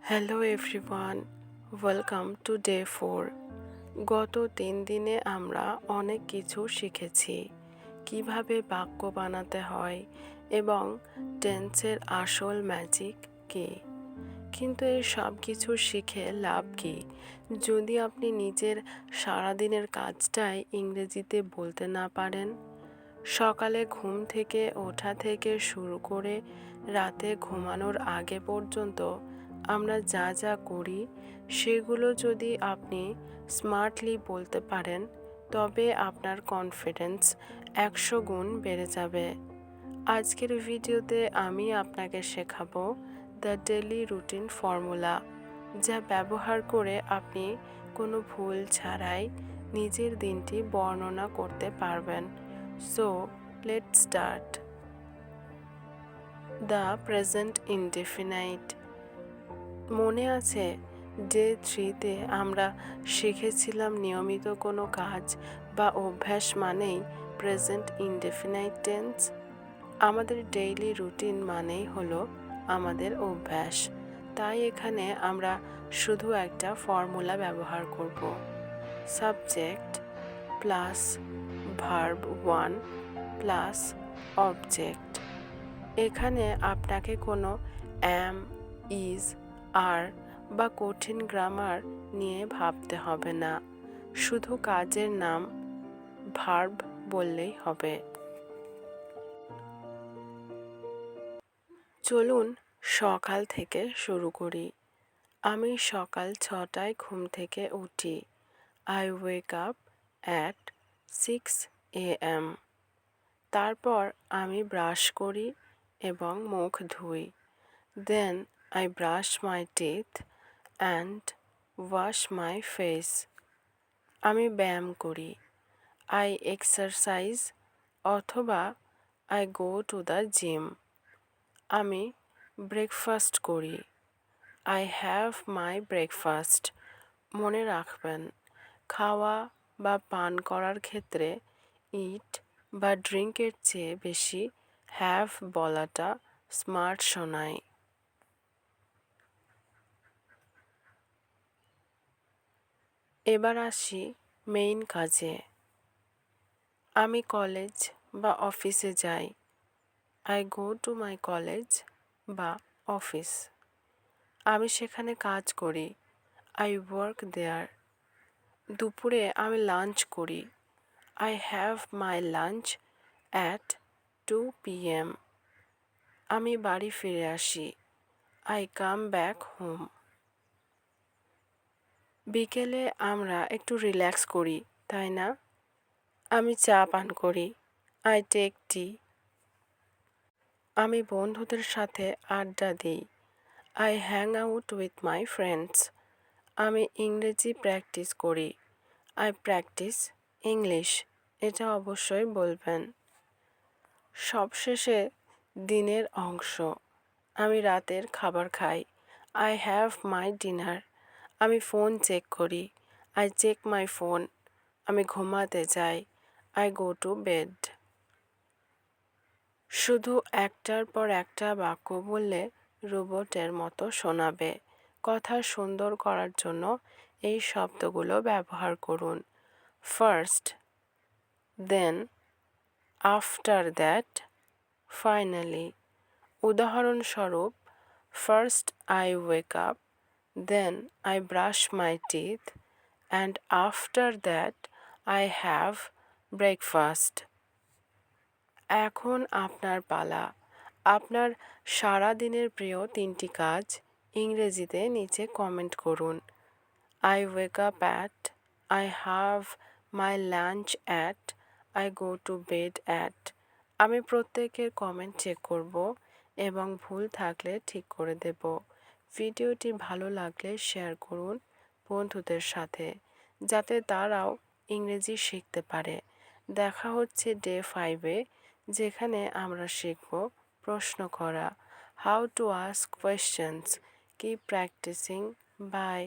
Hello everyone, welcome to day 4। গত 3 দিনে আমরা অনেক কিছু শিখেছি, কিভাবে বাক্য বানাতে হয় এবং টেন্সের আসল ম্যাজিক কী। কিন্তু এই সব কিছু শিখে লাভ কী যদি আপনি নিজের সারাদিনের কাজটাই ইংরেজিতে বলতে না পারেন? সকালে ঘুম থেকে ওঠা থেকে শুরু করে রাতে ঘুমানোর আগে পর্যন্ত আমরা যা যা করি সেগুলো যদি আপনি স্মার্টলি বলতে পারেন, তবে আপনার কনফিডেন্স 100 গুণ বেড়ে যাবে। আজকের ভিডিওতে আমি আপনাকে শেখাবো দ্য ডেলি রুটিন ফর্মুলা, যা ব্যবহার করে আপনি কোনো ভুল ছাড়াই নিজের দিনটি বর্ণনা করতে পারবেন। So, let's start. The present indefinite. মনে আছে ডে 3-তে আমরা শিখেছিলাম নিয়মিত কোনো কাজ বা অভ্যাস মানেই প্রেজেন্ট ইনডেফিনাইট টেন্স। আমাদের ডেইলি রুটিন মানেই হলো আমাদের অভ্যাস। তাই এখানে আমরা শুধু একটা ফর্মুলা ব্যবহার করব। Subject plus verb 1 plus object. এখানে আপনাকে কোনো অ্যাম, ইজ, আর বা কঠিন গ্রামার নিয়ে ভাবতে হবে না, শুধু কাজের নাম ভার্ব বললেই হবে। চলুন সকাল থেকে শুরু করি। আমি সকাল 6টায় ঘুম থেকে উঠি। I wake up at 6 AM। তারপর আমি ব্রাশ করি এবং মুখ ধুই। Then I brush my teeth and wash my face. আমি ব্যায়াম করি। আই এক্সারসাইজ অথবা I go to the gym. আমি ব্রেকফাস্ট করি। I have my breakfast. মনে রাখবেন, খাওয়া বা পান করার ক্ষেত্রে ইট বা ড্রিঙ্কের চেয়ে বেশি হ্যাভ বলাটা স্মার্ট শোনায়। এবার আসি মেইন কাজে। আমি কলেজ বা অফিসে যাই। I go to my college বা অফিস। আমি সেখানে কাজ করি। I work there. দুপুরে আমি লাঞ্চ করি। I have my lunch at 2 PM। আমি বাড়ি ফিরে আসি। I come back home. বিকেলে আমরা একটু রিল্যাক্স করি, তাই না? আমি চা পান করি। I take tea. আমি বন্ধুদের সাথে আড্ডা দিই। I hang out with my friends. আমি ইংরেজি প্র্যাকটিস করি। I practice English. এটা অবশ্যই বলবেন। সবশেষে দিনের অংশ। আমি রাতের খাবার খাই। আই হ্যাভ মাই ডিনার। আমি ফোন চেক করি। I check my phone. আমি ঘুমাতে যাই। I go to bed. শুধু একটার পর একটা বাক্য বললে রোবটের মতো শোনাবে। কথা সুন্দর করার জন্য এই শব্দগুলো ব্যবহার করুন। First, then, after that, finally. উদাহরণস্বরূপ, first I wake up, then I brush my teeth, and after that I have breakfast. এখন আপনার পালা। আপনার সারা দিনের প্রিয় 3টি কাজ ইংরেজিতে নিচে কমেন্ট করুন। I wake up at, I have my lunch at, I go to bed at. আমি প্রত্যেকের কমেন্ট চেক করব এবং ভুল থাকলে ঠিক করে দেব। ভিডিওটি ভালো লাগলে শেয়ার করুন বন্ধুদের সাথে, যাতে তারাও ইংরেজি শিখতে পারে। দেখা হচ্ছে ডে 5-এ, যেখানে আমরা শিখব প্রশ্ন করা, how to ask questions. Keep practising. By.